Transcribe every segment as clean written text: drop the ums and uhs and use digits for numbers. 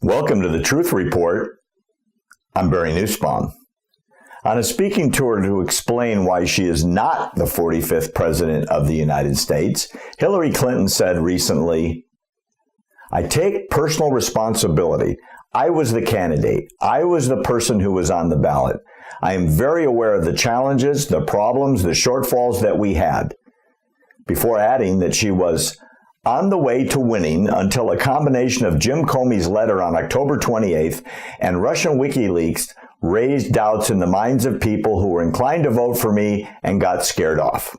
Welcome to the Truth Report. I'm Barry Nussbaum. On a speaking tour to explain why she is not the 45th President of the United States, Hillary Clinton said recently, "I take personal responsibility. I was the candidate. I was the person who was on the ballot. I am very aware of the challenges, the problems, the shortfalls that we had," before adding that she was on the way to winning until a combination of Jim Comey's letter on October 28th and Russian WikiLeaks raised doubts in the minds of people who were inclined to vote for me and got scared off.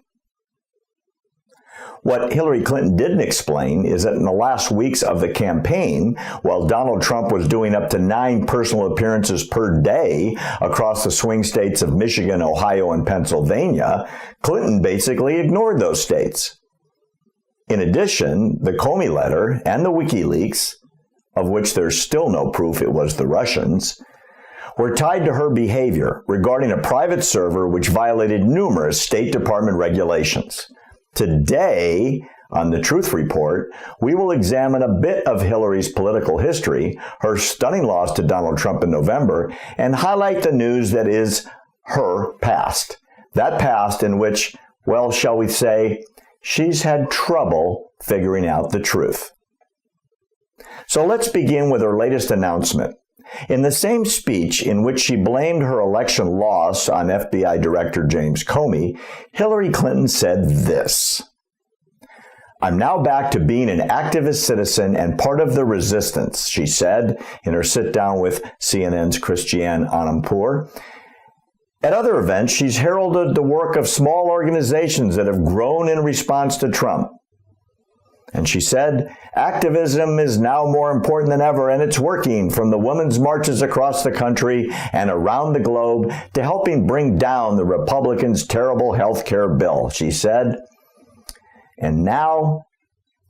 What Hillary Clinton didn't explain is that in the last weeks of the campaign, while Donald Trump was doing up to 9 personal appearances per day across the swing states of Michigan, Ohio, and Pennsylvania, Clinton basically ignored those states. In addition, the Comey letter and the WikiLeaks, of which there's still no proof it was the Russians, were tied to her behavior regarding a private server which violated numerous State Department regulations. Today, on the Truth Report, we will examine a bit of Hillary's political history, her stunning loss to Donald Trump in November, and highlight the news that is her past. That past in which, well, shall we say, she's had trouble figuring out the truth. So let's begin with her latest announcement. In the same speech in which she blamed her election loss on FBI Director James Comey, Hillary Clinton said this: "I'm now back to being an activist citizen and part of the resistance," she said in her sit-down with CNN's Christiane Amanpour. At other events, she's heralded the work of small organizations that have grown in response to Trump. And she said, "Activism is now more important than ever, and it's working, from the women's marches across the country and around the globe to helping bring down the Republicans' terrible health care bill," she said. "And now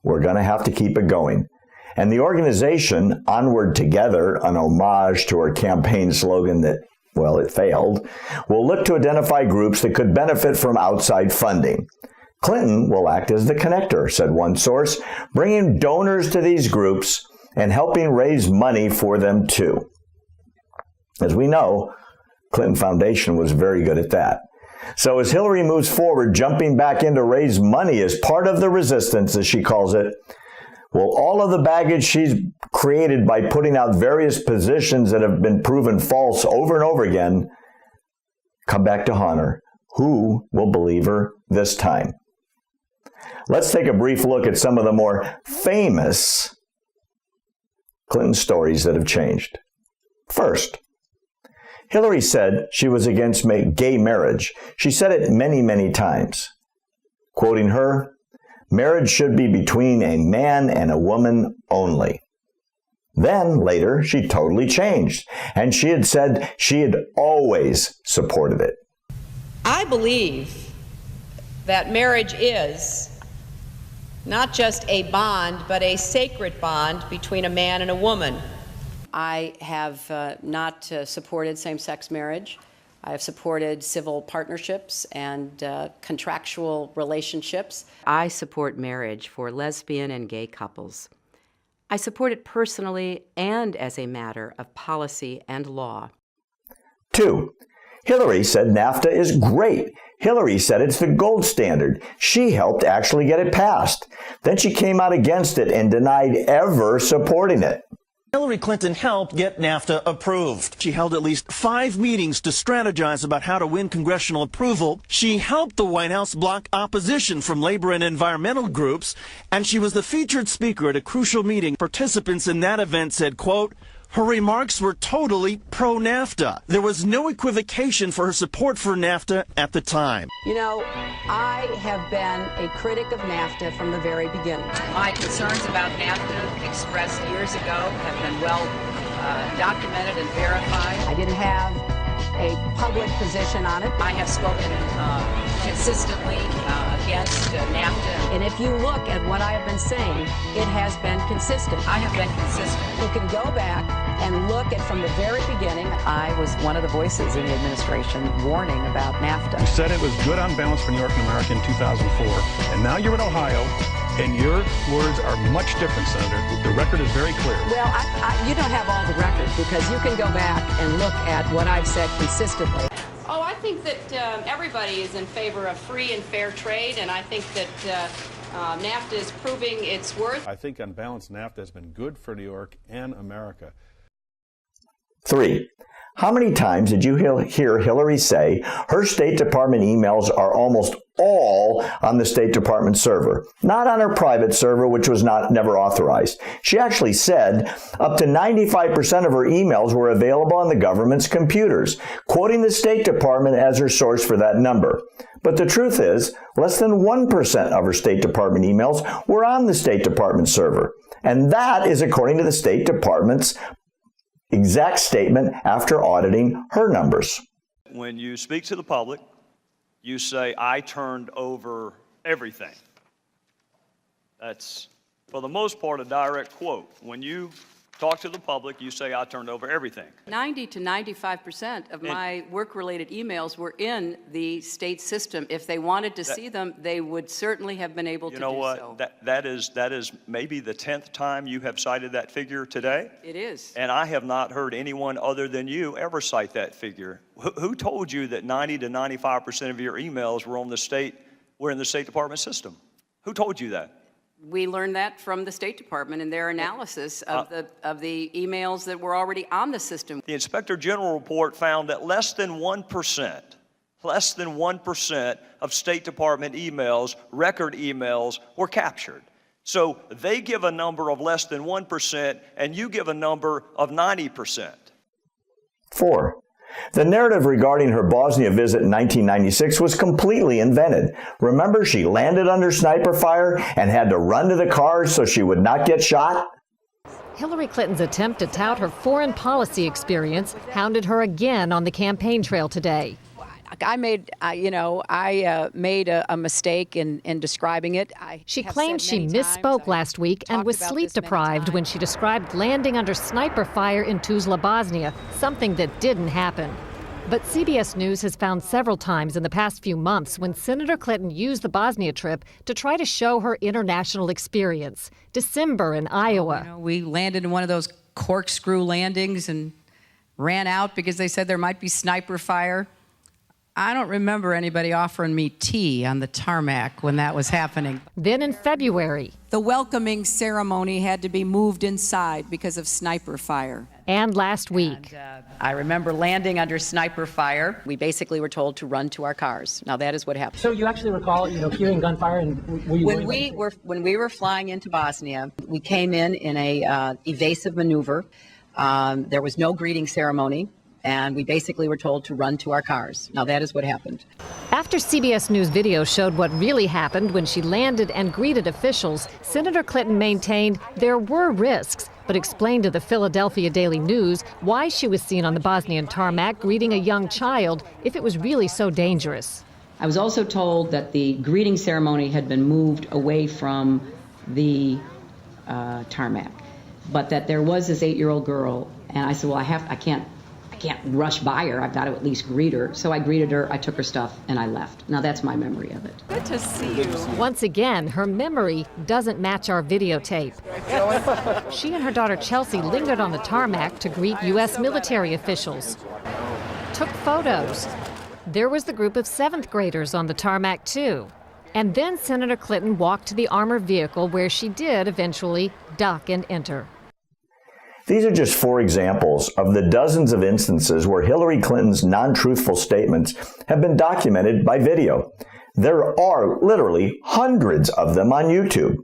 we're going to have to keep it going." And the organization, Onward Together, an homage to her campaign slogan that, well, it failed, will look to identify groups that could benefit from outside funding. Clinton will act as the connector, said one source, bringing donors to these groups and helping raise money for them too. As we know, Clinton Foundation was very good at that. So as Hillary moves forward, jumping back in to raise money as part of the resistance, as she calls it, will all of the baggage she's created by putting out various positions that have been proven false over and over again come back to haunt her? Who will believe her this time? Let's take a brief look at some of the more famous Clinton stories that have changed. First, Hillary said she was against gay marriage. She said it many, many times. Quoting her, "Marriage should be between a man and a woman only." Then, later, she totally changed, and she had said she had always supported it. I believe that marriage is not just a bond, but a sacred bond between a man and a woman. I have not supported same-sex marriage. I have supported civil partnerships and contractual relationships. I support marriage for lesbian and gay couples. I support it personally and as a matter of policy and law. 2. Hillary said NAFTA is great. Hillary said it's the gold standard. She helped actually get it passed. Then she came out against it and denied ever supporting it. Hillary Clinton helped get NAFTA approved. She held at least 5 meetings to strategize about how to win congressional approval. She helped the White House block opposition from labor and environmental groups, and she was the featured speaker at a crucial meeting. Participants in that event said, quote, her remarks were totally pro-NAFTA. There was no equivocation for her support for NAFTA at the time. You know, I have been a critic of NAFTA from the very beginning. My concerns about NAFTA expressed years ago have been well documented and verified. I didn't have a public position on it. I have spoken consistently against NAFTA. And if you look at what I have been saying, it has been consistent. I have been consistent. You can go back and look at from the very beginning. I was one of the voices in the administration warning about NAFTA. You said it was good on balance for New York and America in 2004, and now you're in Ohio, And your words are much different, Senator. The record is very clear. Well, you don't have all the record, because you can go back and look at what I've said consistently. Oh, I think that everybody is in favor of free and fair trade, and I think that NAFTA is proving its worth. I think on balance, NAFTA has been good for New York and America. 3. How many times did you hear Hillary say her State Department emails are almost all on the State Department server, not on her private server, which was never authorized? She actually said up to 95% of her emails were available on the government's computers, quoting the State Department as her source for that number. But the truth is, less than 1% of her State Department emails were on the State Department server. And that is according to the State Department's exact statement after auditing her numbers. When you speak to the public, you say, I turned over everything. That's, for the most part, a direct quote. When you talk to the public, you say, I turned over everything. 90 to 95% of my work-related emails were in the state system. If they wanted to see them, they would certainly have been able to do so. You know what? That is maybe the 10th time you have cited that figure today. It is. And I have not heard anyone other than you ever cite that figure. Who told you that 90 to 95% of your emails were in the State Department system? Who told you that? We learned that from the State Department in their analysis of the emails that were already on the system. The Inspector General report found that less than 1% of State Department emails, record emails, were captured. So they give a number of less than 1%, and you give a number of 90%. 4. The narrative regarding her Bosnia visit in 1996 was completely invented. Remember, she landed under sniper fire and had to run to the car so she would not get shot? Hillary Clinton's attempt to tout her foreign policy experience hounded her again on the campaign trail today. I made a mistake in describing it. She claimed she misspoke last week and was sleep-deprived when she described landing under sniper fire in Tuzla, Bosnia, something that didn't happen. But CBS News has found several times in the past few months when Senator Clinton used the Bosnia trip to try to show her international experience. December in Iowa. We landed in one of those corkscrew landings and ran out because they said there might be sniper fire. I don't remember anybody offering me tea on the tarmac when that was happening. Then in February. The welcoming ceremony had to be moved inside because of sniper fire. And last week. I remember landing under sniper fire. We basically were told to run to our cars. Now that is what happened. So you actually recall, hearing gunfire, and were you when we were flying into Bosnia, we came in a evasive maneuver. There was no greeting ceremony. And we basically were told to run to our cars. Now that is what happened. After CBS News video showed what really happened when she landed and greeted officials, Senator Clinton maintained there were risks, but explained to the Philadelphia Daily News why she was seen on the Bosnian tarmac greeting a young child if it was really so dangerous. I was also told that the greeting ceremony had been moved away from the tarmac, but that there was this 8-year-old girl, and I said, well, I can't rush by her. I've got to at least greet her. So I greeted her, I took her stuff, and I left. Now that's my memory of it. Good to see you. Once again, her memory doesn't match our videotape. She and her daughter Chelsea lingered on the tarmac to greet U.S. military officials. Took photos. There was the group of 7th graders on the tarmac too. And then Senator Clinton walked to the armored vehicle where she did eventually duck and enter. These are just 4 examples of the dozens of instances where Hillary Clinton's non-truthful statements have been documented by video. There are literally hundreds of them on YouTube.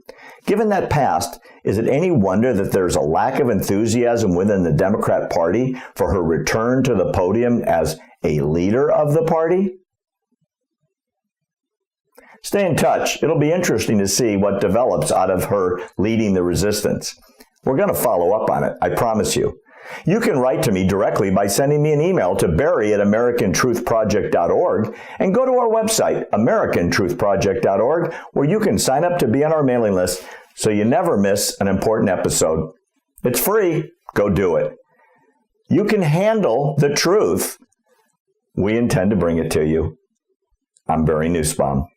Given that past, is it any wonder that there's a lack of enthusiasm within the Democrat Party for her return to the podium as a leader of the party? Stay in touch. It'll be interesting to see what develops out of her leading the resistance. We're going to follow up on it, I promise you. You can write to me directly by sending me an email to barry@americantruthproject.org and go to our website, americantruthproject.org, where you can sign up to be on our mailing list so you never miss an important episode. It's free. Go do it. You can handle the truth. We intend to bring it to you. I'm Barry Nussbaum.